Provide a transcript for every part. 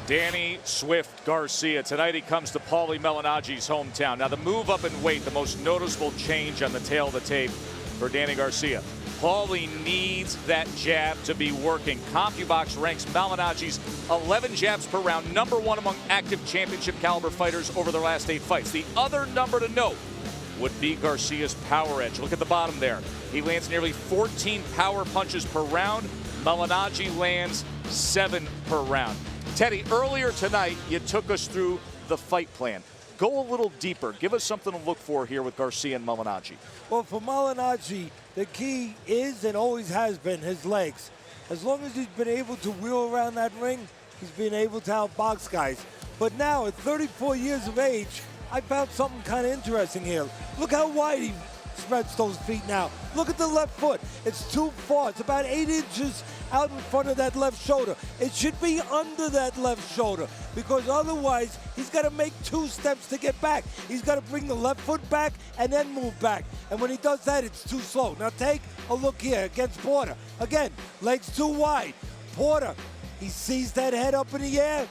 Danny Swift Garcia. Tonight he comes to Paulie Malignaggi's hometown. Now the move up in weight, the most noticeable change on the tail of the tape for Danny Garcia. Paulie needs that jab to be working. CompuBox ranks Malignaggi's 11 jabs per round, #1 among active championship caliber fighters over their last 8 fights. The other number to note would be Garcia's power edge. Look at the bottom there. He lands nearly 14 power punches per round. Malignaggi lands 7 per round. Teddy, earlier tonight, you took us through the fight plan. Go a little deeper. Give us something to look for here with Garcia and Malignaggi. Well, for Malignaggi, the key is and always has been his legs. As long as he's been able to wheel around that ring, he's been able to outbox guys. But now, at 34 years of age, I found something kind of interesting here. Look how wide he spreads those feet now. Look at the left foot. It's too far. It's about 8 inches out in front of that left shoulder. It should be under that left shoulder because otherwise he's got to make 2 steps to get back. He's got to bring the left foot back and then move back. And when he does that, it's too slow. Now take a look here against Porter. Again, legs too wide. Porter, he sees that head up in the air.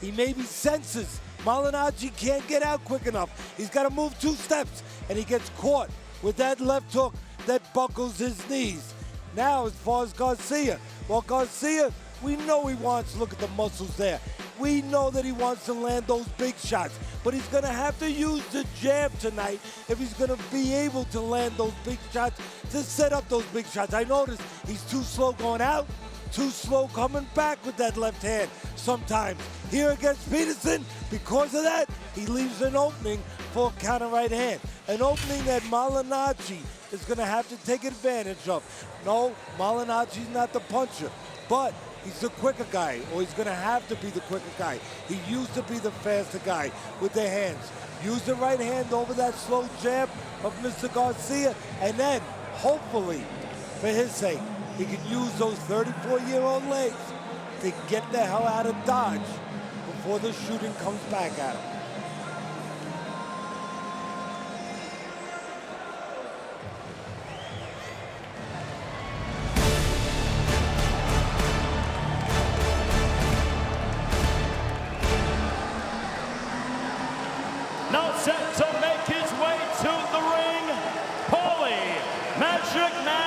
He maybe senses Malignaggi can't get out quick enough. He's got to move 2 steps, and he gets caught with that left hook that buckles his knees. Now, as far as Garcia, well, Garcia, we know he wants to look at the muscles there. We know that he wants to land those big shots, but he's going to have to use the jab tonight if he's going to be able to land those big shots, to set up those big shots. I noticed he's too slow going out, too slow coming back with that left hand sometimes. Here against Peterson, because of that, he leaves an opening for a counter right hand. An opening that Malignaggi is going to have to take advantage of. No, Malignaggi's not the puncher, but he's the quicker guy, or he's going to have to be the quicker guy. He used to be the faster guy with the hands. Use the right hand over that slow jab of Mr. Garcia, and then, hopefully, for his sake, he can use those 34-year-old legs to get the hell out of Dodge before the shooting comes back at him. Now set to make his way to the ring, Paulie Malignaggi.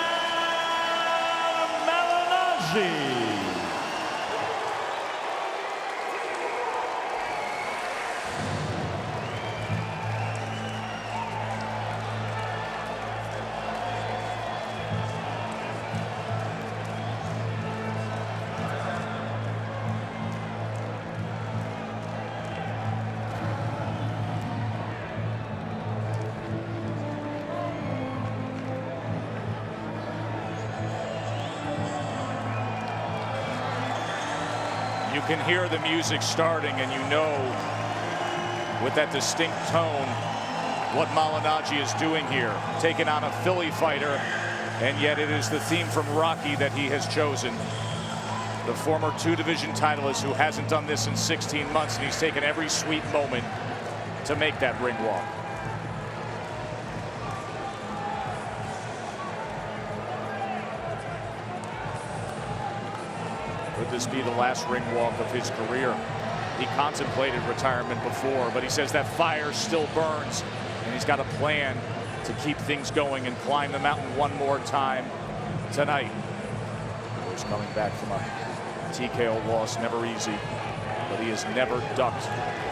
You can hear the music starting, and you know with that distinct tone what Malignaggi is doing here, taking on a Philly fighter, and yet it is the theme from Rocky that he has chosen. The former 2-division titleist who hasn't done this in 16 months, and he's taken every sweet moment to make that ring walk. Could this be the last ring walk of his career? He contemplated retirement before, but he says that fire still burns, and he's got a plan to keep things going and climb the mountain one more time tonight. Of course, coming back from a TKO loss, never easy, but he has never ducked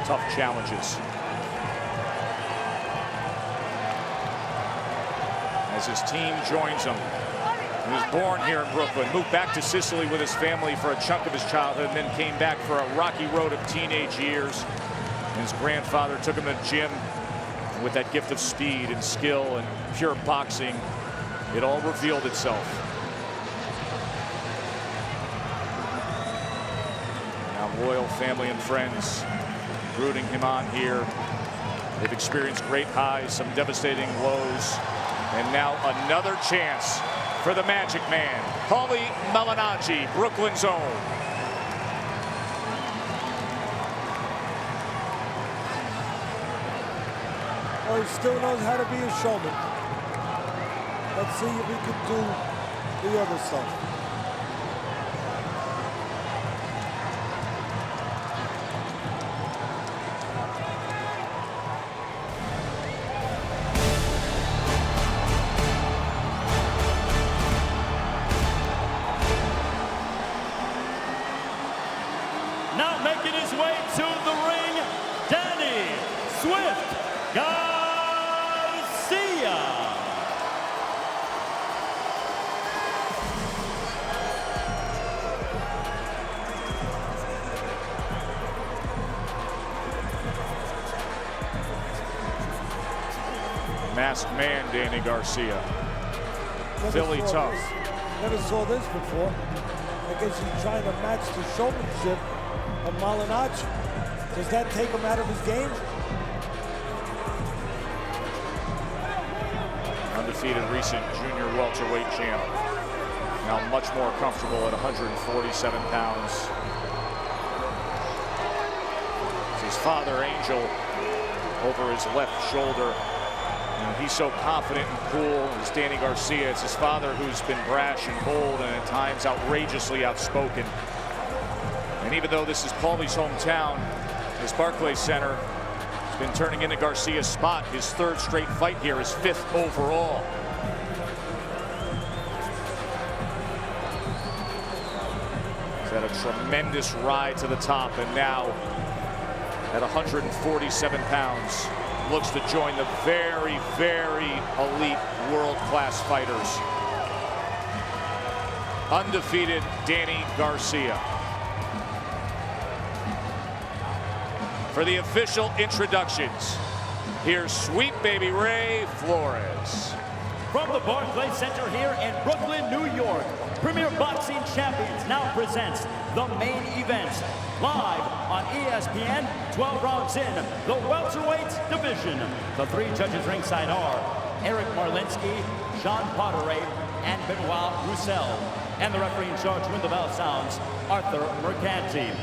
tough challenges. As his team joins him. He was born here in Brooklyn, moved back to Sicily with his family for a chunk of his childhood, and then came back for a rocky road of teenage years. And his grandfather took him to the gym, and with that gift of speed and skill and pure boxing, it all revealed itself. Now loyal family and friends rooting him on here. They've experienced great highs, some devastating lows, and now another chance for the Magic Man, Paulie Malignaggi, Brooklyn's own. Well, he still knows how to be a showman. Let's see if he can do the other stuff. Now making his way to the ring, Danny Swift Garcia. Masked man, Danny Garcia. Philly tough. Never saw this before. I guess he's trying to match the showmanship of Malignaggi. Does that take him out of his game? Undefeated recent junior welterweight champ. Now much more comfortable at 147 pounds. It's his father, Angel, over his left shoulder. And he's so confident and cool as Danny Garcia. It's his father who's been brash and bold and at times outrageously outspoken. And even though this is Paulie's hometown, this Barclays Center has been turning into Garcia's spot. His third straight fight here, his 5th overall. He's had a tremendous ride to the top, and now at 147 pounds, looks to join the very, very elite world-class fighters. Undefeated Danny Garcia. For the official introductions, here's Sweet Baby Ray Flores. From the Barclays Center here in Brooklyn, New York, Premier Boxing Champions now presents the main event. Live on ESPN, 12 rounds in the welterweight division. The 3 judges ringside are Eric Marlinsky, Sean Potteray, and Benoit Roussel. And the referee in charge when the bell sounds, Arthur Mercanti.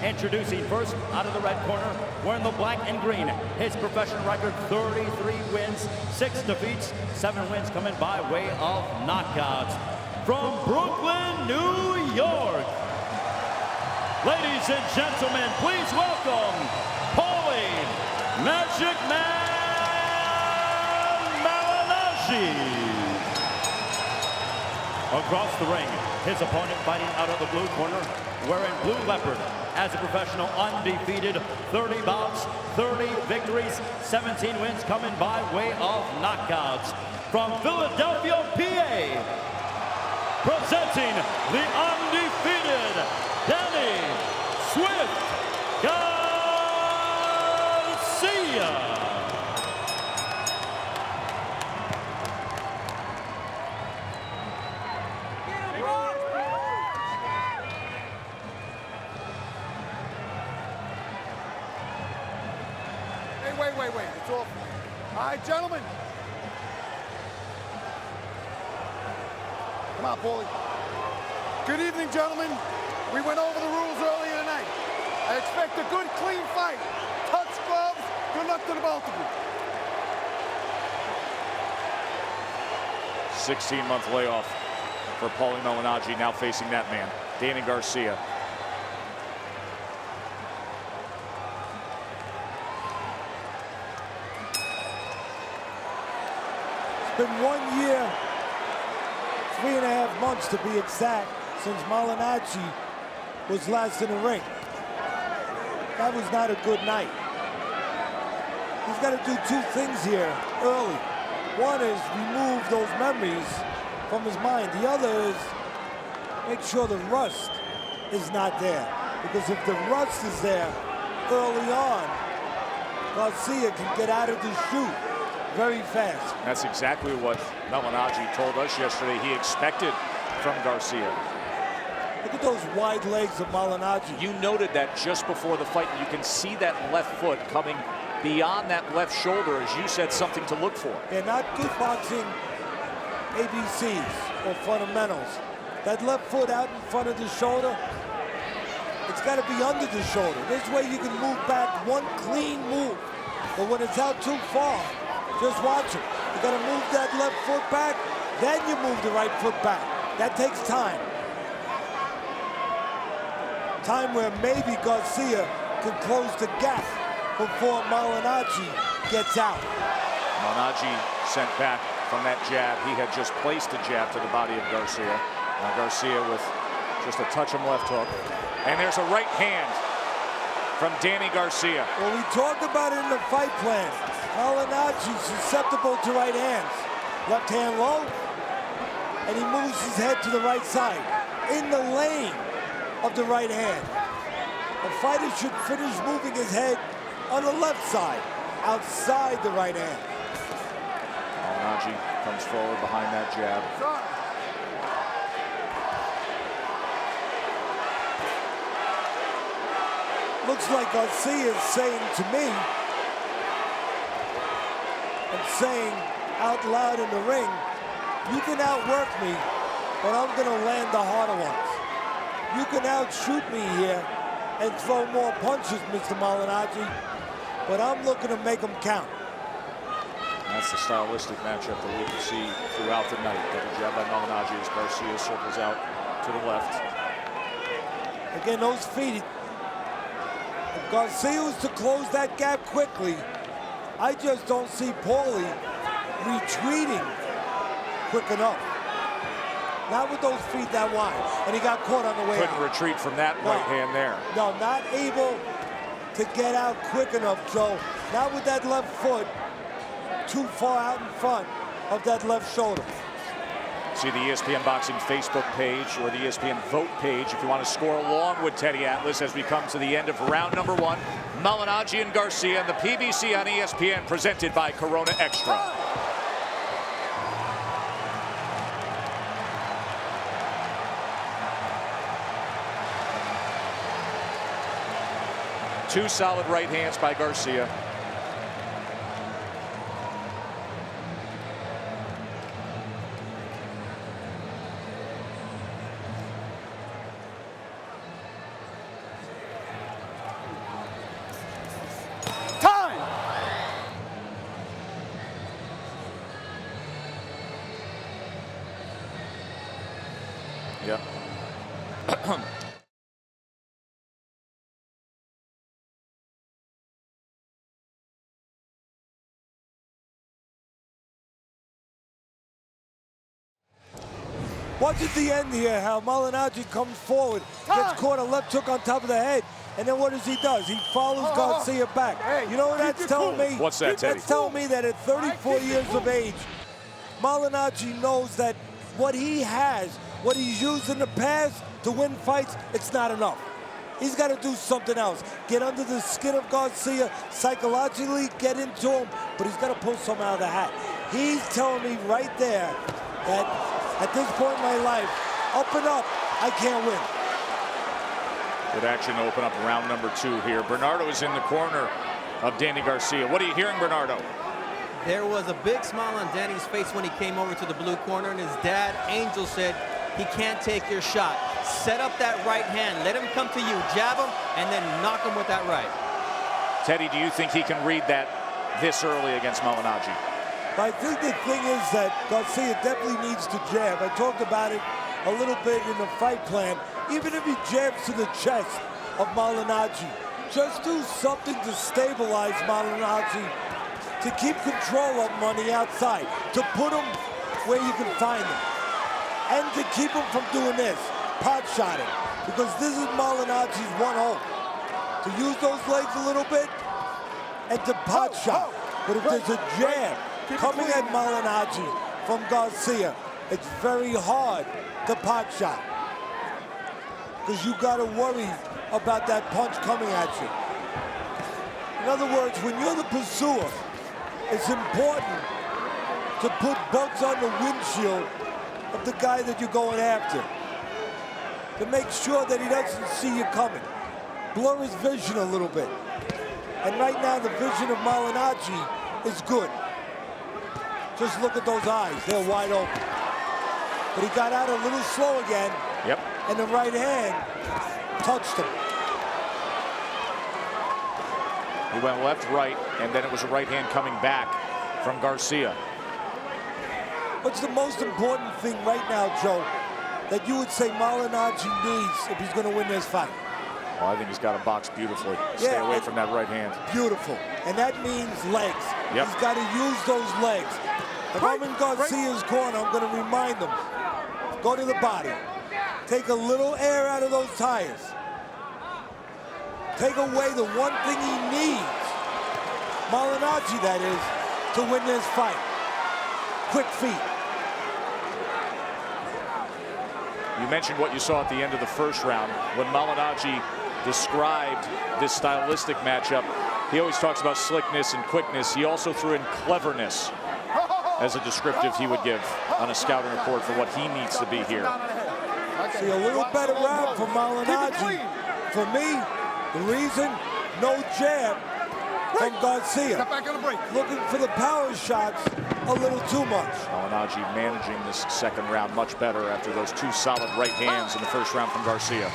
Introducing first, out of the red corner, wearing the black and green. His professional record, 33 wins, 6 defeats, 7 wins coming by way of knockouts. From Brooklyn, New York, ladies and gentlemen, please welcome Paulie Magic Man Malignaggi. Across the ring, his opponent fighting out of the blue corner, wearing blue leopard. As a professional, undefeated, 30 bouts, 30 victories, 17 wins coming by way of knockouts. From Philadelphia, PA, presenting the undefeated Danny Swift Garcia. Wait, it's off. All right, gentlemen. Come on, Paulie. Good evening, gentlemen. We went over the rules earlier tonight. I expect a good, clean fight. Touch gloves. Good luck to the both of you. 16-month layoff for Paulie Malignaggi, now facing that man, Danny Garcia. It's been 1 year, 3.5 months to be exact, since Malignaggi was last in the ring. That was not a good night. He's got to do 2 things here early. One is remove those memories from his mind. The other is make sure the rust is not there. Because if the rust is there early on, Garcia can get out of the chute very fast. That's exactly what Malignaggi told us yesterday he expected from Garcia. Look at those wide legs of Malignaggi. You noted that just before the fight. You can see that left foot coming beyond that left shoulder, as you said, something to look for. They're not good boxing ABCs or fundamentals. That left foot out in front of the shoulder, it's got to be under the shoulder. This way you can move back one clean move. But when it's out too far, just watch it. You got to move that left foot back, then you move the right foot back. That takes time. Time where maybe Garcia can close the gap before Malignaggi gets out. Malignaggi sent back from that jab. He had just placed a jab to the body of Garcia. Now Garcia with just a touch of left hook. And there's a right hand from Danny Garcia. Well, we talked about it in the fight plan. Malignaggi susceptible to right hands. Left hand low, and he moves his head to the right side, in the lane of the right hand. A fighter should finish moving his head on the left side, outside the right hand. Malignaggi comes forward behind that jab. Looks like Garcia is saying to me, and saying out loud in the ring, you can outwork me, but I'm gonna land the harder ones. You can outshoot me here and throw more punches, Mr. Malignaggi, but I'm looking to make them count. That's the stylistic matchup that we can see throughout the night. Double jab by Malignaggi as Garcia circles out to the left. Again, those feet, if Garcia was to close that gap quickly, I just don't see Paulie retreating quick enough. Not with those feet that wide, and he got caught on the way out. Couldn't retreat from that right hand there. No, not able to get out quick enough, Joe. Not with that left foot too far out in front of that left shoulder. See the ESPN Boxing Facebook page or the ESPN Vote page if you want to score along with Teddy Atlas as we come to the end of round number 1. Malignaggi and Garcia and the PBC on ESPN presented by Corona Extra. Two solid right hands by Garcia. Time! Yep. Watch at the end here how Malignaggi comes forward, gets caught a left hook on top of the head, and then what does he do? He follows Garcia back. You know what that's telling me? What's that, Teddy? That's telling me that at 34 years of age, Malignaggi knows that what he has, what he's used in the past to win fights, it's not enough. He's got to do something else. Get under the skin of Garcia, psychologically get into him, but he's got to pull something out of the hat. He's telling me right there that at this point in my life, up and up, I can't win. Good action to open up round number 2 here. Bernardo is in the corner of Danny Garcia. What are you hearing, Bernardo? There was a big smile on Danny's face when he came over to the blue corner, and his dad, Angel, said, he can't take your shot. Set up that right hand. Let him come to you. Jab him, and then knock him with that right. Teddy, do you think he can read that this early against Malignaggi? I think the thing is that Garcia definitely needs to jab. I talked about it a little bit in the fight plan. Even if he jabs to the chest of Malignaggi, just do something to stabilize Malignaggi, to keep control of him on the outside, to put him where you can find him, and to keep him from doing this, pot shotting, because this is Malignaggi's one hope, to use those legs a little bit and to pot shot. But if there's a jab coming at Malignaggi from Garcia, it's very hard to pot shot, because you got to worry about that punch coming at you. In other words, when you're the pursuer, it's important to put bugs on the windshield of the guy that you're going after, to make sure that he doesn't see you coming. Blur his vision a little bit. And right now, the vision of Malignaggi is good. Just look at those eyes, they're wide open. But he got out a little slow again. Yep. And the right hand touched him. He went left, right, and then it was a right hand coming back from Garcia. What's the most important thing right now, Joe, that you would say Malignaggi needs if he's going to win this fight? Well, I think he's got to box beautifully. Stay away from that right hand. Beautiful. And that means legs. Yep. He's got to use those legs. If I'm in Garcia's corner, I'm going to remind him, go to the body. Take a little air out of those tires. take away the one thing he needs, Malignaggi that is, to win this fight. Quick feet. You mentioned what you saw at the end of the first round. When Malignaggi described this stylistic matchup, he always talks about slickness and quickness. He also threw in cleverness as a descriptive he would give on a scouting report for what he needs to be here. See, a little better round from Malignaggi. For me, the reason, no jab from Garcia. Looking for the power shots a little too much. Malignaggi managing this second round much better after those two solid right hands in the first round from Garcia.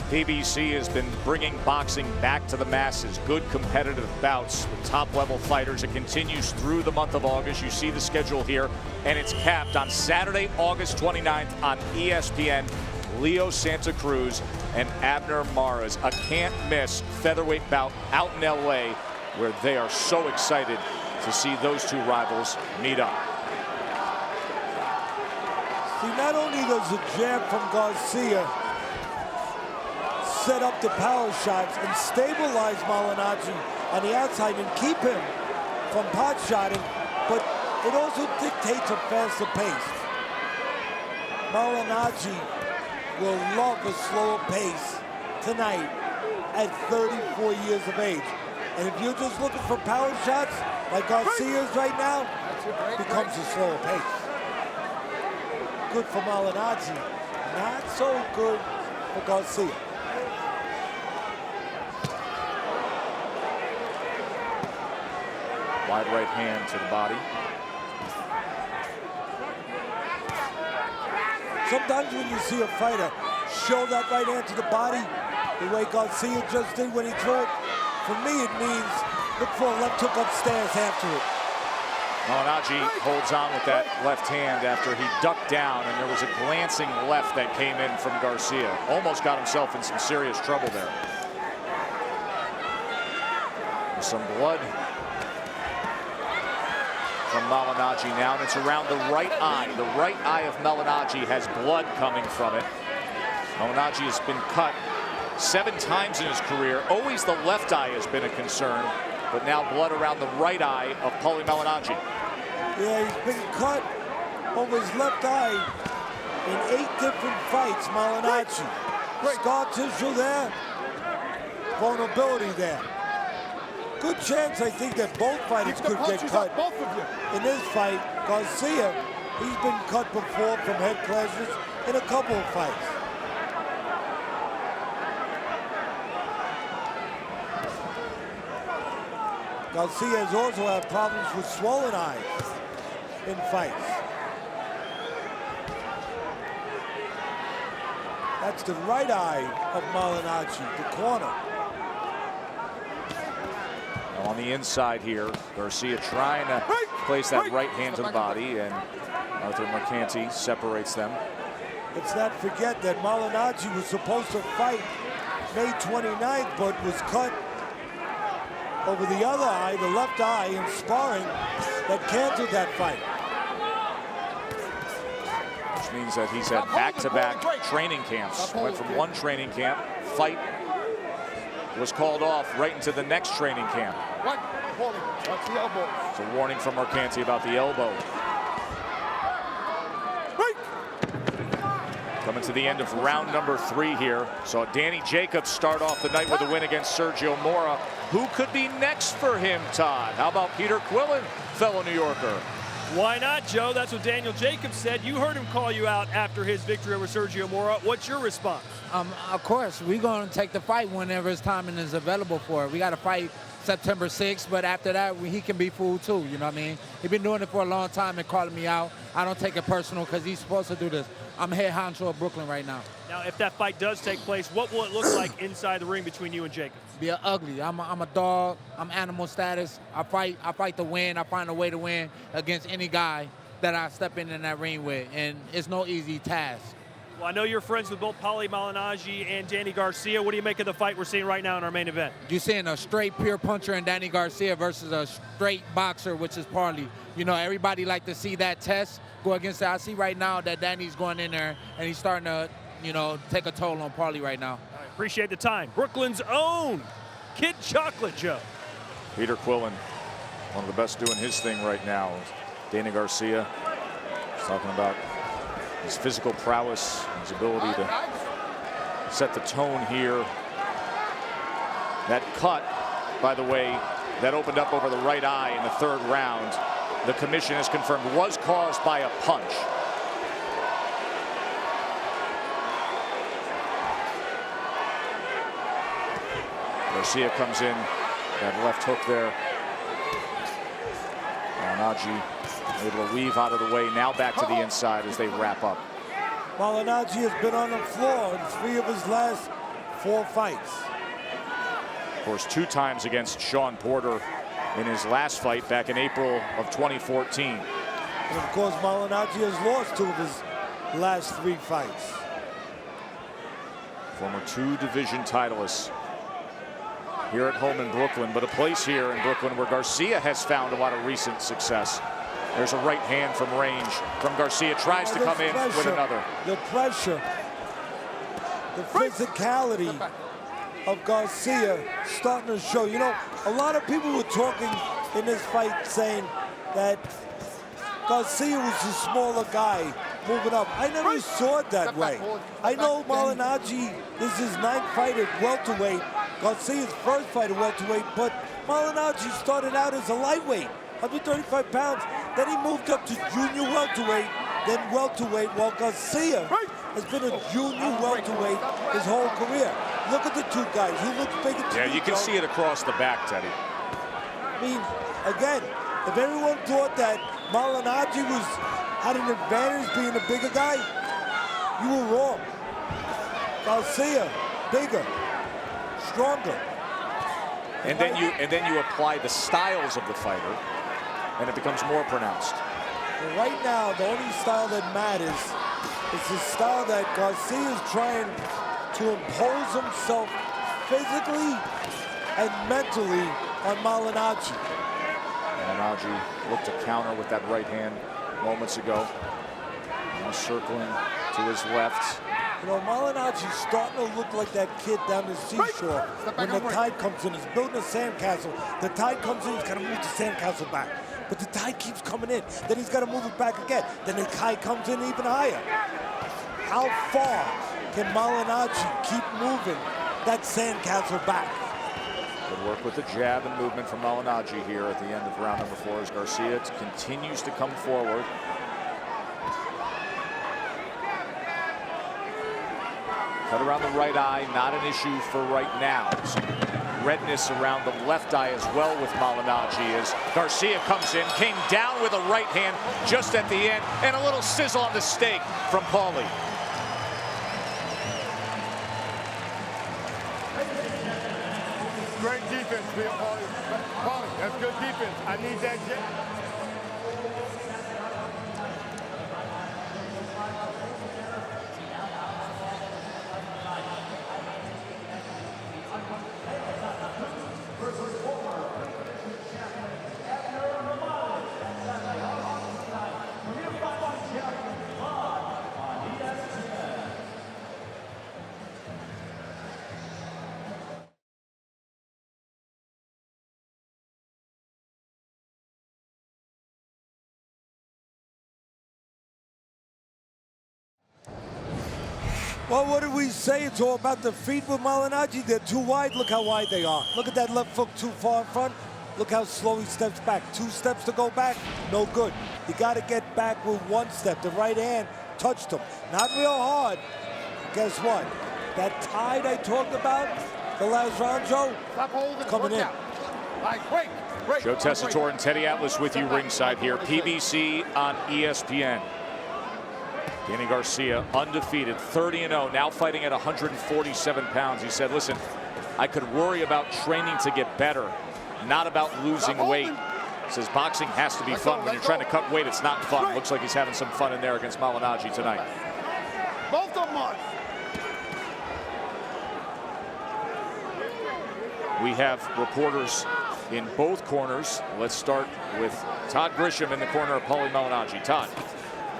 PBC has been bringing boxing back to the masses. Good competitive bouts with top-level fighters. It continues through the month of August. You see the schedule here, and it's capped on Saturday, August 29th on ESPN. Leo Santa Cruz and Abner Mares, a can't-miss featherweight bout out in LA, where they are so excited to see those two rivals meet up. See, not only does the jab from Garcia set up the power shots and stabilize Malignaggi on the outside and keep him from pot shotting, but it also dictates a faster pace. Malignaggi will love a slower pace tonight at 34 years of age. And if you're just looking for power shots like Garcia's right now, it becomes a slower pace. Good for Malignaggi, not so good for Garcia. Wide right hand to the body. Sometimes when you see a fighter show that right hand to the body, the way Garcia just did when he threw it, for me it means look for a left hook upstairs after it. Malignaggi holds on with that left hand after he ducked down, and there was a glancing left that came in from Garcia. Almost got himself in some serious trouble there. There's some blood from Malignaggi now, and it's around the right eye. The right eye of Malignaggi has blood coming from it. Malignaggi has been cut 7 times in his career. Always the left eye has been a concern, but now blood around the right eye of Paulie Malignaggi. Yeah, he's been cut over his left eye in 8 different fights, Malignaggi. Scar tissue there, vulnerability there. Good chance, I think, that both fighters could get cut. In this fight, Garcia, he's been cut before from head clashes in a couple of fights. Garcia has also had problems with swollen eyes in fights. That's the right eye of Malignaggi, the corner. On the inside here, Garcia trying to place that right hand to the body, and Arthur Mercanti separates them. Let's not forget that Malignaggi was supposed to fight May 29th, but was cut over the other eye, the left eye, in sparring that canceled that fight. Which means that he's had back-to-back training camps. Went from one training camp, fight was called off right into the next training camp. Watch the elbow. It's a warning from Mercanti about the elbow. Coming to the end of round number 3 here. Saw Danny Jacobs start off the night with a win against Sergio Mora. Who could be next for him, Todd? How about Peter Quillen, fellow New Yorker? Why not, Joe? That's what Daniel Jacobs said. You heard him call you out after his victory over Sergio Mora. What's your response? Of course, we're going to take the fight whenever his timing is available for it. We got to fight September 6th, but after that, he can be fooled too, you know what I mean? He's been doing it for a long time and calling me out. I don't take it personal because he's supposed to do this. I'm head honcho of Brooklyn right now. Now, if that fight does take place, what will it look like inside the ring between you and Jacobs? Be ugly. I'm a dog. I'm animal status. I fight to win. I find a way to win against any guy that I step in that ring with, and it's no easy task. Well, I know you're friends with both Paulie Malignaggi and Danny Garcia. What do you make of the fight we're seeing right now in our main event? You're seeing a straight pure puncher in Danny Garcia versus a straight boxer, which is Paulie. You know, everybody like to see that test go against that. I see right now that Danny's going in there, and he's starting to, you know, take a toll on Paulie right now. All right, appreciate the time. Brooklyn's own Kid Chocolate Joe. Peter Quillen, one of the best doing his thing right now. Danny Garcia is talking about his physical prowess, his ability to set the tone here. That cut, by the way, that opened up over the right eye in the third round, the commission has confirmed was caused by a punch. Garcia comes in, that left hook there. Malignaggi able to weave out of the way, now back to the inside as they wrap up. Malignaggi has been on the floor in 3 of his last 4 fights. Of course, 2 times against Sean Porter in his last fight back in April of 2014. And of course, Malignaggi has lost 2 of his last 3 fights. Former 2 division titleists here at home in Brooklyn, but a place here in Brooklyn where Garcia has found a lot of recent success. There's a right hand from range from Garcia, tries to come in with another. The pressure, the physicality of Garcia starting to show. You know, a lot of people were talking in this fight saying that Garcia was a smaller guy moving up. I never saw it that way. I know Malignaggi, this is his 9th fight at welterweight. Garcia's first fight at welterweight, but Malignaggi started out as a lightweight, 135 pounds. Then he moved up to junior welterweight, then welterweight, while Garcia has been a junior welterweight his whole career. Look at the 2 guys. Who looks bigger to Yeah, you can see it across the back, Teddy. I mean, again, if everyone thought that Malignaggi had an advantage being a bigger guy, you were wrong. Garcia, bigger, stronger. And then you apply the styles of the fighter, and it becomes more pronounced. Well, right now, the only style that matters is the style that Garcia is trying to impose himself physically and mentally on Malignaggi. Malignaggi looked to counter with that right hand moments ago. Now circling to his left. You know, Malignaggi's starting to look like that kid down the seashore when the tide comes in. He's building a sandcastle. The tide comes in, he's got to move the sandcastle back. But the tide keeps coming in. Then he's got to move it back again. Then the tide comes in even higher. How far can Malignaggi keep moving that sandcastle back? Good work with the jab and movement from Malignaggi here at the end of round number 4 as Garcia continues to come forward. Cut around the right eye, not an issue for right now. Some redness around the left eye as well with Malignaggi as Garcia comes in, came down with a right hand just at the end, and a little sizzle on the steak from Paulie. Great defense, Paulie. Paulie, that's good defense. I need that jab. Well, what did we say? It's all about the feet with Malignaggi. They're too wide. Look how wide they are. Look at that left foot too far in front. Look how slow he steps back. 2 steps to go back, no good. You got to get back with 1 step. The right hand touched him. Not real hard. Guess what? That tide I talked about the last round, Joe, Stop holding. coming in. All right, break. Joe Tessitore and Teddy Atlas with you ringside here. PBC on ESPN. Danny Garcia, undefeated, 30-0, now fighting at 147 pounds. He said, listen, I could worry about training to get better, not about losing weight. He says boxing has to be fun. When you're trying to cut weight, it's not fun. Looks like he's having some fun in there against Malignaggi tonight. Both of them on. We have reporters in both corners. Let's start with Todd Grisham in the corner of Paulie Malignaggi. Todd.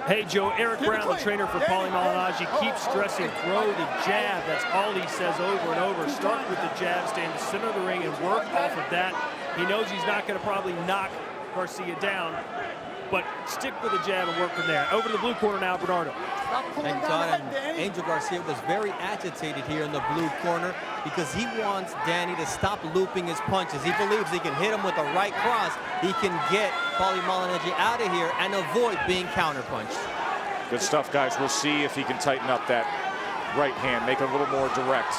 Hey, Joe, Eric Brown, the trainer for Paulie Malignaggi, keeps stressing throw the jab. That's all he says over and over. Start with the jab, stay in the center of the ring, and work off of that. He knows he's not going to probably knock Garcia down, but stick with the jab and work from there. Over to the blue corner now, Bernardo. And Todd, Angel Garcia was very agitated here in the blue corner because he wants Danny to stop looping his punches. He believes he can hit him with a right cross. He can get Paulie Malignaggi out of here and avoid being counterpunched. Good stuff, guys. We'll see if he can tighten up that right hand, make it a little more direct.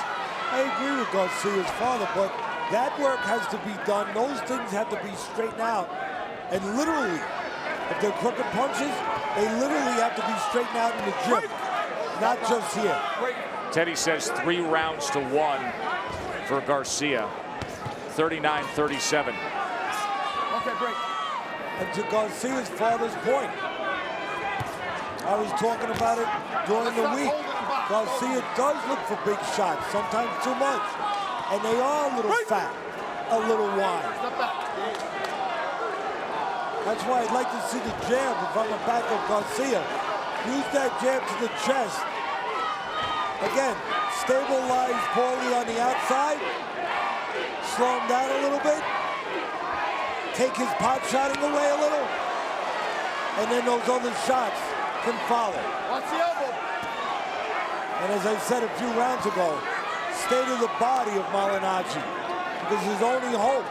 I agree with Garcia's father, but that work has to be done. Those things have to be straightened out. And literally, if they're crooked punches, they literally have to be straightened out in the gym, not just here. Teddy says 3 rounds to 1 for Garcia, 39-37. Okay, great. And to Garcia's father's point, I was talking about it during the week. Garcia does look for big shots, sometimes too much. And they are a little fat, a little wide. Step back. That's why I'd like to see the jab if I'm the back of Garcia. Use that jab to the chest. Again, stabilize Paulie on the outside. Slow him down a little bit. Take his pot shotting away a little. And then those other shots can follow. Watch the elbow. And as I said a few rounds ago, stay to the body of Malignaggi. Because his only hope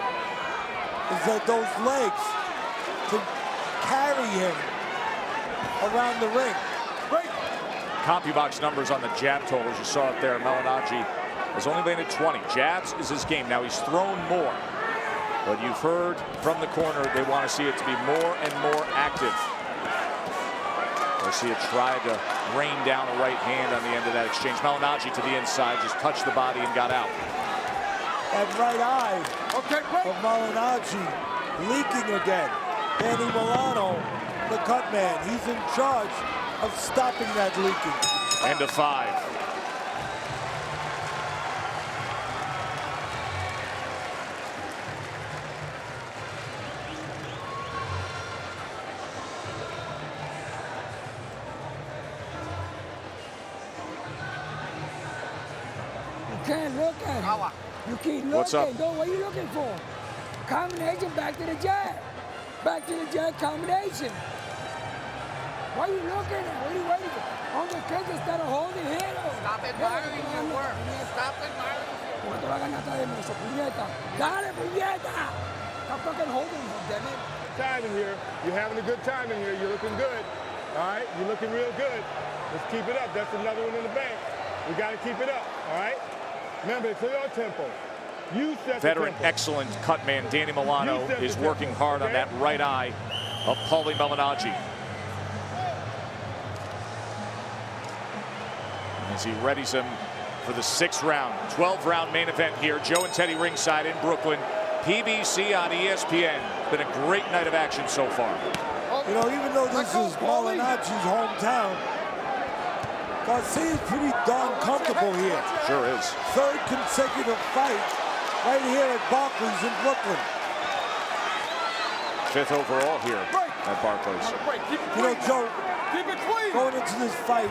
is that those legs to carry him around the ring. CompuBox numbers on the jab totals, you saw it there. Malignaggi has only landed 20. Jabs is his game. Now he's thrown more. But you've heard from the corner they want to see it to be more and more active. Garcia tried to rain down a right hand on the end of that exchange. Malignaggi to the inside, just touched the body and got out. That right eye of Malignaggi leaking again. Danny Milano, the cut man, he's in charge of stopping that leaking. End of 5. You can't look at it. You keep looking. What's up? What are you looking for? Combination back to the jab. Back to the jab combination. What are you looking at? What are you waiting for? On the kick instead of holding him. Stop admiring your work. Stop admiring your work. Dale, puñeta! Stop fucking holding him, damn it. Time in here. You're having a good time in here. You're looking good. All right? You're looking real good. Let's keep it up. That's another one in the bank. We got to keep it up. All right? Remember, it's your tempo. You set Veteran, the tempo. excellent cut man Danny Milano is working hard on that right eye of Paulie Malignaggi. As he readies him for the 6th round, 12-round main event here. Joe and Teddy ringside in Brooklyn. PBC on ESPN. Been a great night of action so far. You know, even though this is Malignaggi's hometown, Garcia's pretty darn comfortable here. Sure is. 3rd consecutive fight right here at Barclays in Brooklyn. 5th overall here at Barclays. You know, Joe, Keep it clean. going into this fight,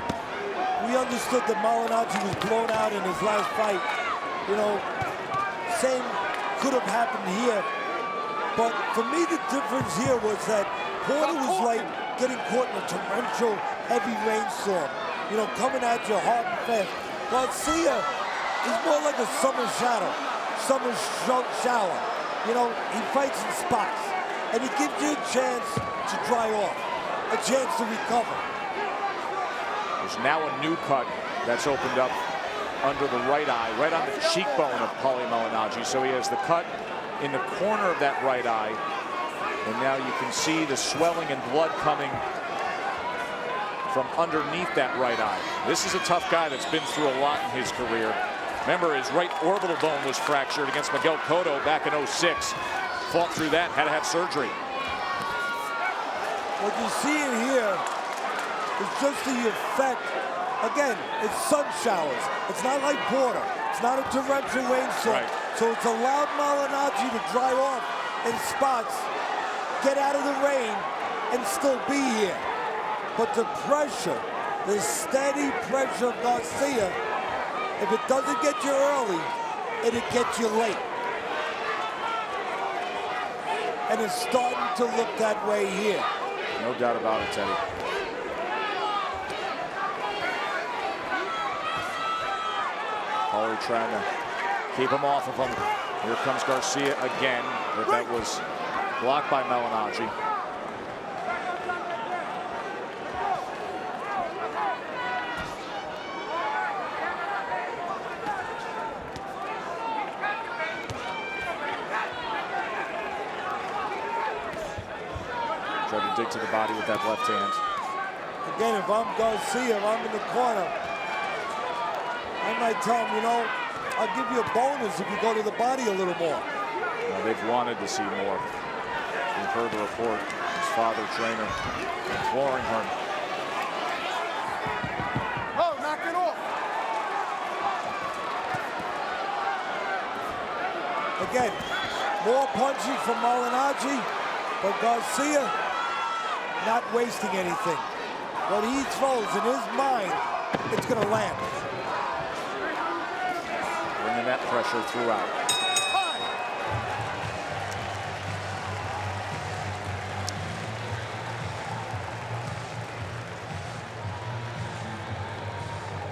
we understood that Malignaggi was blown out in his last fight. You know, same could have happened here. But for me, the difference here was that Porter was like getting caught in a torrential, heavy rainstorm. You know, coming at you hard and fast. Garcia is more like a summer shadow, summer shower. you know, he fights in spots, and he gives you a chance to dry off, a chance to recover. There's now a new cut that's opened up under the right eye, right on the cheekbone of Paulie Malignaggi. So he has the cut in the corner of that right eye, and now you can see the swelling and blood coming from underneath that right eye. This is a tough guy that's been through a lot in his career. Remember, his right orbital bone was fractured against Miguel Cotto back in '06. Fought through that, had to have surgery. What you see in here is just the effect. Again, it's sun showers. It's not like Porter. It's not a torrential rainstorm. Right. So it's allowed Malignaggi to dry off in spots, get out of the rain, and still be here. But the pressure, the steady pressure of Garcia, if it doesn't get you early, it'll get you late. And it's starting to look that way here. No doubt about it, Teddy. Paulie trying to keep him off of him. Here comes Garcia again, but that was blocked by Malignaggi. Tried to dig to the body with that left hand. Again, if I'm Garcia, if I'm in the corner, I might tell him, you know, I'll give you a bonus if you go to the body a little more. Well, they've wanted to see more. We've heard the report. His father, trainer, imploring him. Oh, knock it off. Again, more punching from Malignaggi, but Garcia not wasting anything. What he throws in his mind, it's going to land. Bringing that pressure throughout.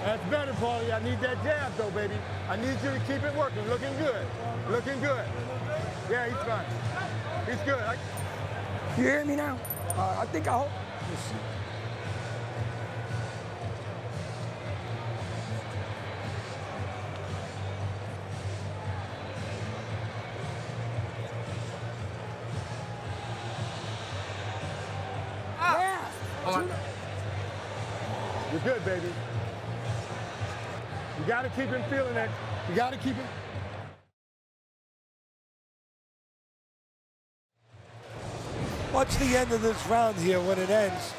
That's better, Paulie. I need that jab, though, baby. I need you to keep it working. Looking good. Looking good. Yeah, he's fine. He's good. You hear me now? I think I hope. Let's see. You're good, baby. You got to keep him feeling it. You got to keep him. Watch the end of this round here when it ends.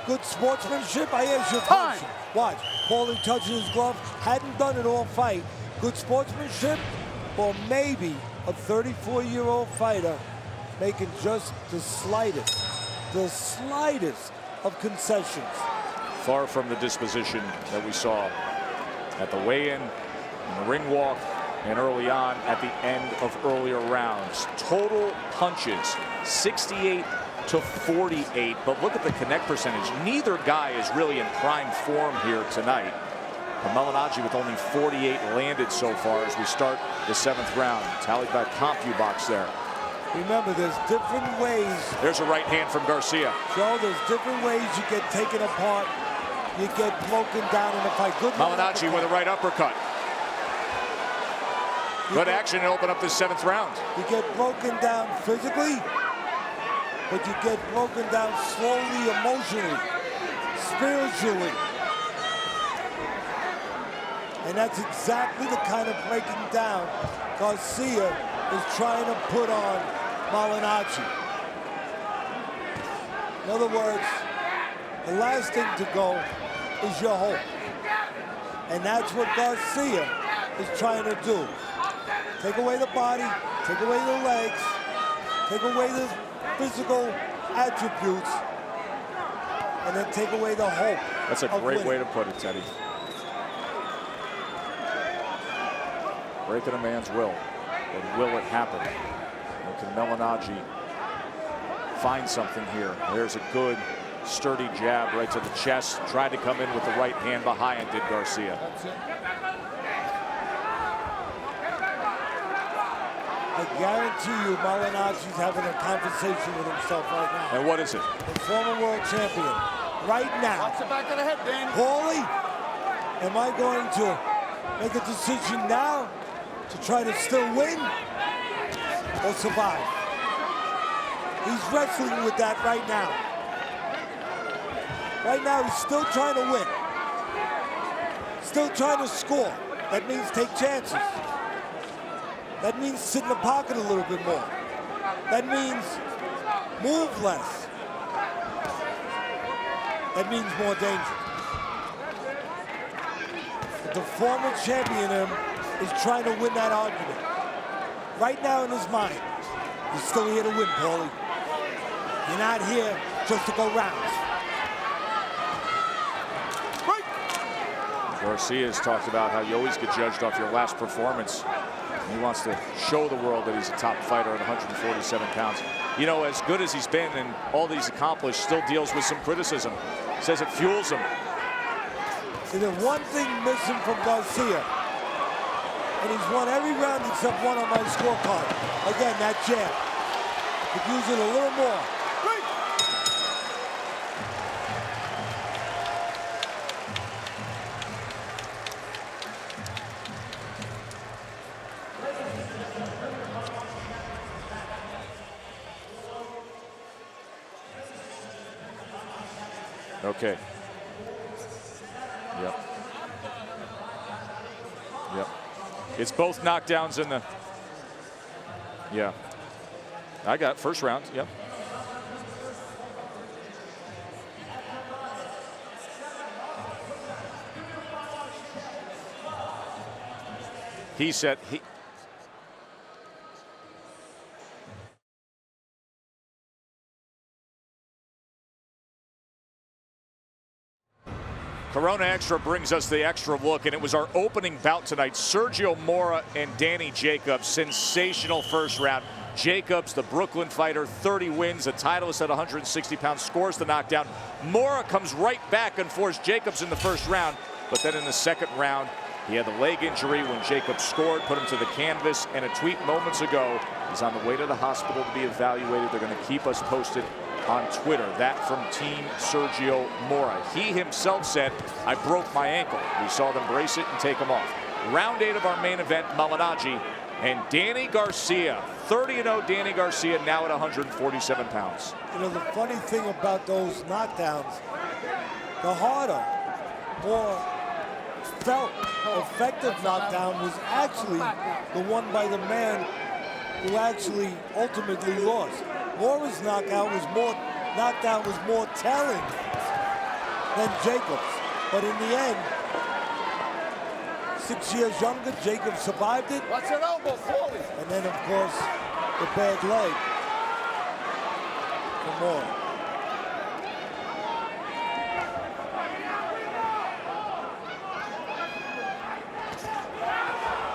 Good sportsmanship. I ask you a question. Watch. Paulie touching his glove. Hadn't done it all fight. Good sportsmanship, or maybe a 34-year-old fighter making just the slightest of concessions. Far from the disposition that we saw at the weigh-in, in the ring walk, and early on at the end of earlier rounds. Total punches, 68 to 48, but look at the connect percentage. Neither guy is really in prime form here tonight. But Malignaggi with only 48 landed so far as we start the 7th round. Tallied by CompuBox there. Remember, there's different ways. There's a right hand from Garcia. Joe, there's different ways you get taken apart. You get broken down in the fight. Good Malignaggi with a right uppercut. Good action to open up this 7th round. You get broken down physically, but you get broken down slowly, emotionally, spiritually. And that's exactly the kind of breaking down Garcia is trying to put on Malignaggi. In other words, the last thing to go is your hope. And that's what Garcia is trying to do. Take away the body, take away the legs, take away the physical attributes, and then take away the hope. That's a great way to put it, Teddy. Breaking a man's will, but will it happen? Or can Malignaggi find something here? There's a good, sturdy jab right to the chest. Tried to come in with the right hand behind, did Garcia. That's it. I guarantee you Malignaggi's having a conversation with himself right now. And what is it? The former world champion. Right now. Watch the back of the head, Danny. Paulie, am I going to make a decision now to try to still win or survive? He's wrestling with that right now. Right now, he's still trying to win. Still trying to score. That means take chances. That means sit in the pocket a little bit more. That means move less. That means more danger. But the former champion in him is trying to win that argument. Right now in his mind, he's still here to win, Paulie. You're not here just to go rounds. Garcia's talked about how you always get judged off your last performance. He wants to show the world that he's a top fighter at 147 pounds. You know, as good as he's been and all that he's accomplished, still deals with some criticism. Says it fuels him. See, there's one thing missing from Garcia, and he's won every round except one on my scorecard. Again, that jab. Could use it a little more. Okay. Yep. Yep. It's both knockdowns in the... Yeah. I got first round. Yep. He said he... Corona Extra brings us the extra look, and it was our opening bout tonight. Sergio Mora and Danny Jacobs, sensational first round. Jacobs, the Brooklyn fighter, 30 wins, a titleist at 160 pounds, scores the knockdown. Mora comes right back and forced Jacobs in the first round, but then in the second round, he had the leg injury when Jacobs scored, put him to the canvas, and a tweet moments ago, he's on the way to the hospital to be evaluated. They're going to keep us posted on Twitter. That from Team Sergio Mora. He himself said, I broke my ankle. We saw them brace it and take him off. Round 8 of our main event, Malignaggi and Danny Garcia. 30-0 Danny Garcia, now at 147 pounds. You know, the funny thing about those knockdowns, the harder, more felt effective knockdown was actually the one by the man who actually ultimately lost. Mora's knockdown was more telling than Jacobs. But in the end, 6 years younger, Jacobs survived it. Watch that elbow, Paulie. And then, of course, the bad leg for Mora.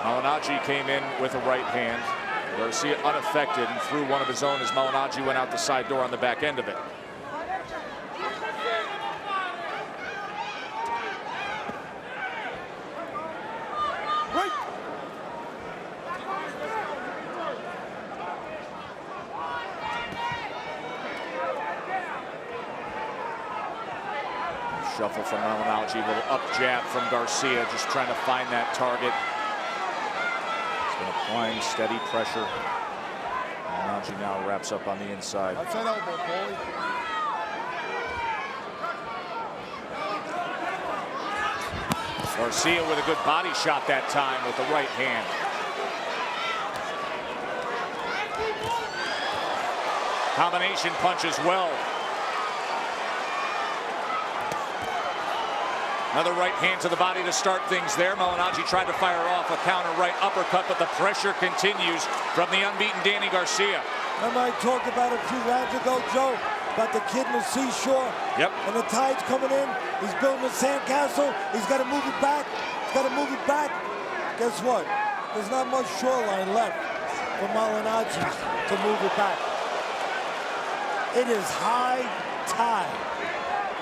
Malignaggi came in with a right hand. Garcia unaffected and threw one of his own as Malignaggi went out the side door on the back end of it. Right. Shuffle from Malignaggi, little up jab from Garcia, just trying to find that target. Applying steady pressure. Malignaggi now wraps up on the inside. That's that elbow, Paulie. Garcia with a good body shot that time with the right hand. Combination punch as well. Another right hand to the body to start things there. Malignaggi tried to fire off a counter right uppercut, but the pressure continues from the unbeaten Danny Garcia. Remember I talked about a few rounds ago, Joe, about the kid in the seashore? Yep. And the tide's coming in. He's building a sandcastle. He's got to move it back. He's got to move it back. Guess what? There's not much shoreline left for Malignaggi to move it back. It is high tide.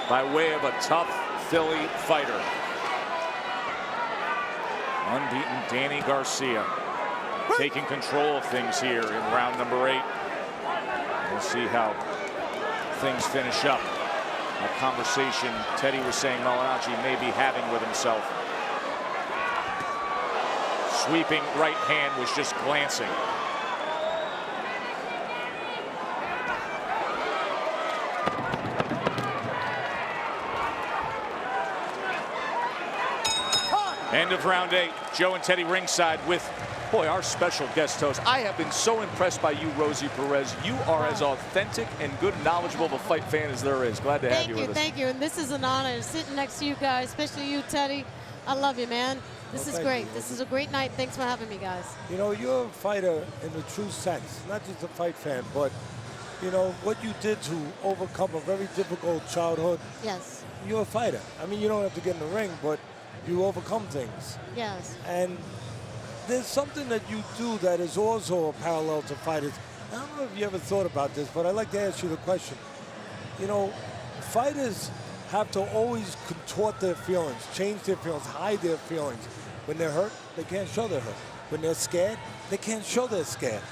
By way of a tough Philly fighter. Unbeaten Danny Garcia taking control of things here in round number 8. We'll see how things finish up. A conversation Teddy was saying Malignaggi may be having with himself. Sweeping right hand was just glancing. End of round 8. Joe and Teddy ringside with, boy, our special guest host. I have been so impressed by you, Rosie Perez. You are as authentic and good and knowledgeable of a fight fan as there is. Glad to have you with us. Thank you. And this is an honor sitting next to you guys, especially you, Teddy. I love you, man. This is great. This is a great night. Thanks for having me, guys. You know, you're a fighter in the true sense, not just a fight fan, but, you know, what you did to overcome a very difficult childhood. Yes. You're a fighter. I mean, you don't have to get in the ring, but you overcome things. Yes. And there's something that you do that is also a parallel to fighters. I don't know if you ever thought about this, but I'd like to ask you the question. You know, fighters have to always contort their feelings, change their feelings, hide their feelings. When they're hurt, they can't show they're hurt. When they're scared, they can't show they're scared.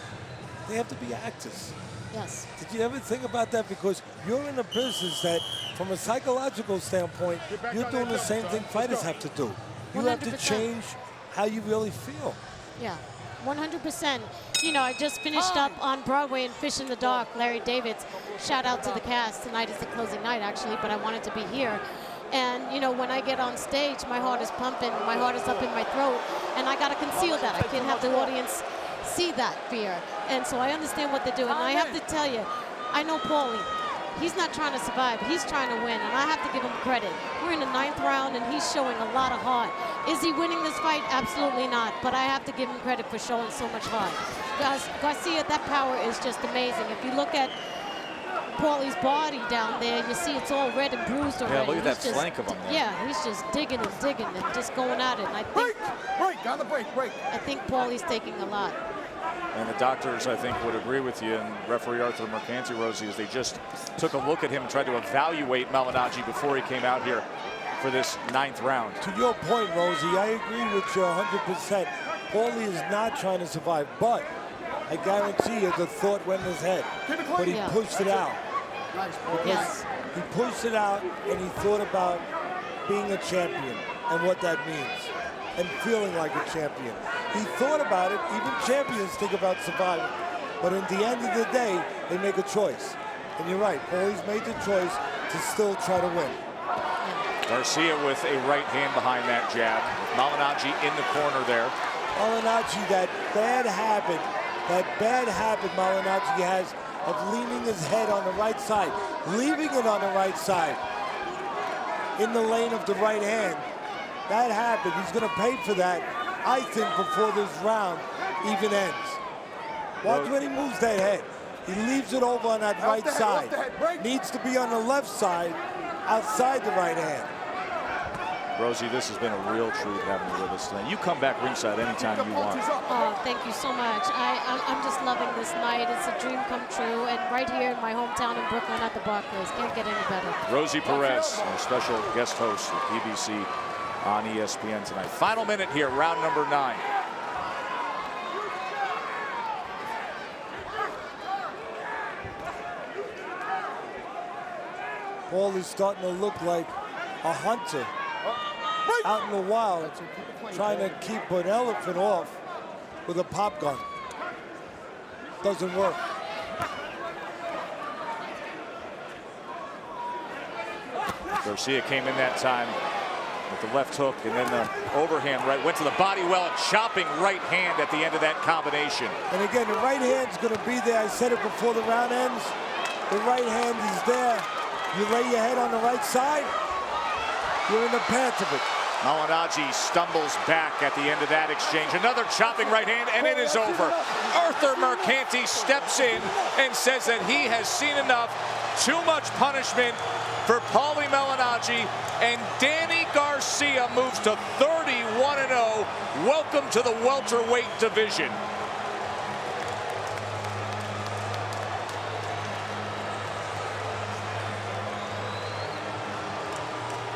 They have to be actors. Yes. Did you ever think about that? Because you're in a business that, from a psychological standpoint, you're doing the same thing fighters have to do. You have to 100%. change how you really feel. Yeah, 100%. You know, I just finished up on Broadway in Fish in the Dark, Larry David's. Shout out to the cast. Tonight is the closing night, actually, but I wanted to be here. And, you know, when I get on stage, my heart is pumping, my heart is up in my throat, and I got to conceal that. I can't have the audience see that fear. And so I understand what they're doing. And I have to tell you, I know Paulie. He's not trying to survive. He's trying to win, and I have to give him credit. We're in the 9th round, and he's showing a lot of heart. Is he winning this fight? Absolutely not, but I have to give him credit for showing so much heart. Garcia, that power is just amazing. If you look at Paulie's body down there, you see it's all red and bruised already. Yeah, look at that He's flank of him there. Yeah, he's just digging and just going at it. And I think Break, on the break. I think Paulie's taking a lot. And the doctors, I think, would agree with you. And referee Arthur Mercanti, Rosie, as they just took a look at him and tried to evaluate Malignaggi before he came out here for this 9th round. To your point, Rosie, I agree with you 100%. Paulie is not trying to survive, but I guarantee you the thought went in his head. But he pushed it out. Yes. He pushed it out, and he thought about being a champion and what that means, and feeling like a champion. He thought about it. Even champions think about surviving. But at the end of the day, they make a choice. And you're right, Paulie's made the choice to still try to win. Garcia with a right hand behind that jab. Malignaggi in the corner there. Malignaggi, that bad habit Malignaggi has of leaning his head on the right side, leaving it on the right side in the lane of the right hand. That habit, he's going to pay for that, I think, before this round even ends. Watch when he moves that head. He leaves it over on that right side. Needs to be on the left side, outside the right hand. Rosie, this has been a real treat having you with us tonight. You come back ringside anytime you want. Oh, thank you so much. I'm just loving this night. It's a dream come true, and right here in my hometown in Brooklyn at the Barclays. Can't get any better. Rosie Perez, our special guest host of PBC on ESPN tonight. Final minute here, round number 9. Paulie's starting to look like a hunter out in the wild, trying to keep an elephant off with a pop gun. Doesn't work. Garcia came in that time with the left hook and then the overhand right. Went to the body well, a chopping right hand at the end of that combination. And again, the right hand's going to be there. I said it before the round ends. The right hand is there. You lay your head on the right side, you're in the path of it. Malignaggi stumbles back at the end of that exchange. Another chopping right hand, and it is over. Arthur Mercanti steps in and says that he has seen enough. Too much punishment for Paulie Malignaggi, and Danny Garcia moves to 31-0. Welcome to the welterweight division.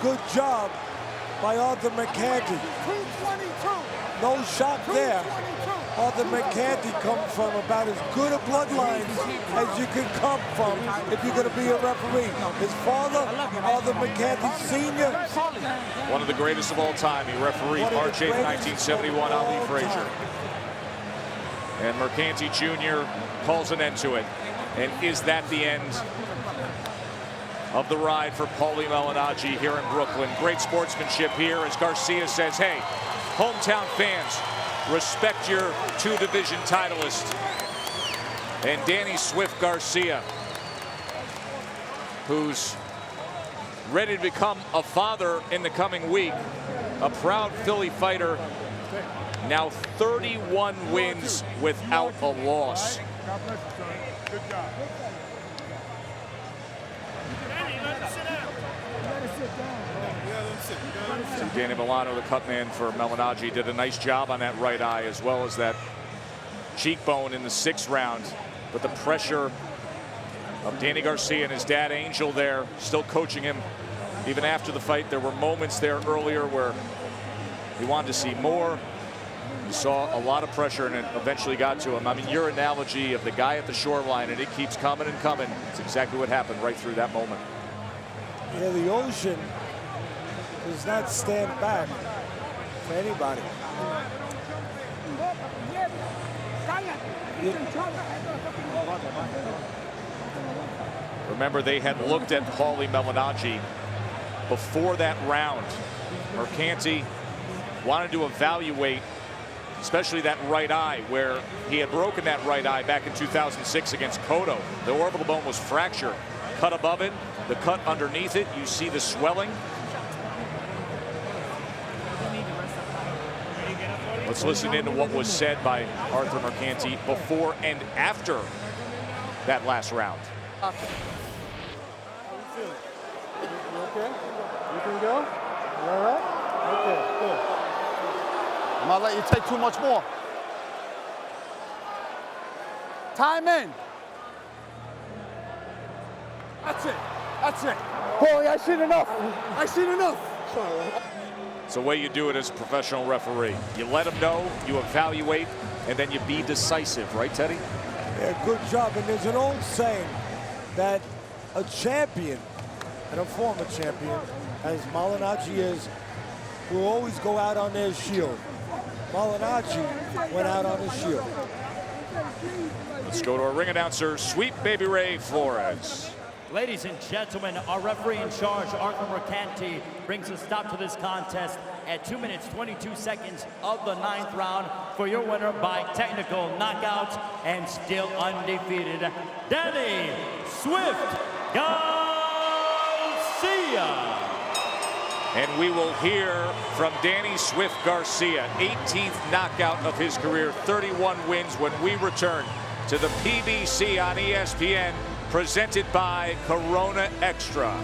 Good job by Arthur Mercanti. No shot there. Arthur Mercanti comes from about as good a bloodline as you can come from if you're going to be a referee. His father, Arthur Mercanti Sr. One of the greatest of all time. He refereed March 8, 1971, Ali Frazier. And Mercanti Jr. calls an end to it. And is that the end of the ride for Paulie Malignaggi here in Brooklyn? Great sportsmanship here as Garcia says, hey, hometown fans, respect your two-division titleist. And Danny Swift Garcia, who's ready to become a father in the coming week, a proud Philly fighter, now 31 wins without a loss. Good job. Danny Milano, the cut man for Malignaggi, did a nice job on that right eye as well as that cheekbone in the 6th round. But the pressure of Danny Garcia and his dad Angel there, still coaching him even after the fight. There were moments there earlier where he wanted to see more. You saw a lot of pressure and it eventually got to him. I mean, your analogy of the guy at the shoreline and it keeps coming and coming, it's exactly what happened right through that moment. Yeah, the ocean does not stand back for anybody. Remember, they had looked at Paulie Malignaggi before that round. Mercanti wanted to evaluate especially that right eye, where he had broken that right eye back in 2006 against Cotto. The orbital bone was fractured. Cut above it, the cut underneath it, you see the swelling. Let's listen in to what was said by Arthur Mercanti before and after that last round. You okay? You can go? You all right? Okay, good. I'm gonna let you take too much more. Time in. That's it. That's it. Paulie, I seen enough. I seen enough. It's the way you do it as a professional referee. You let them know, you evaluate, and then you be decisive, right, Teddy? Yeah, good job. And there's an old saying that a champion and a former champion, as Malignaggi is, will always go out on their shield. Malignaggi went out on his shield. Let's go to our ring announcer, Sweet Baby Ray Flores. Ladies and gentlemen, our referee in charge, Arthur Mercanti, brings a stop to this contest at 2 minutes, 22 seconds of the 9th round for your winner by technical knockout and still undefeated, Danny Swift Garcia. And we will hear from Danny Swift Garcia, 18th knockout of his career, 31 wins, when we return to the PBC on ESPN, presented by Corona Extra.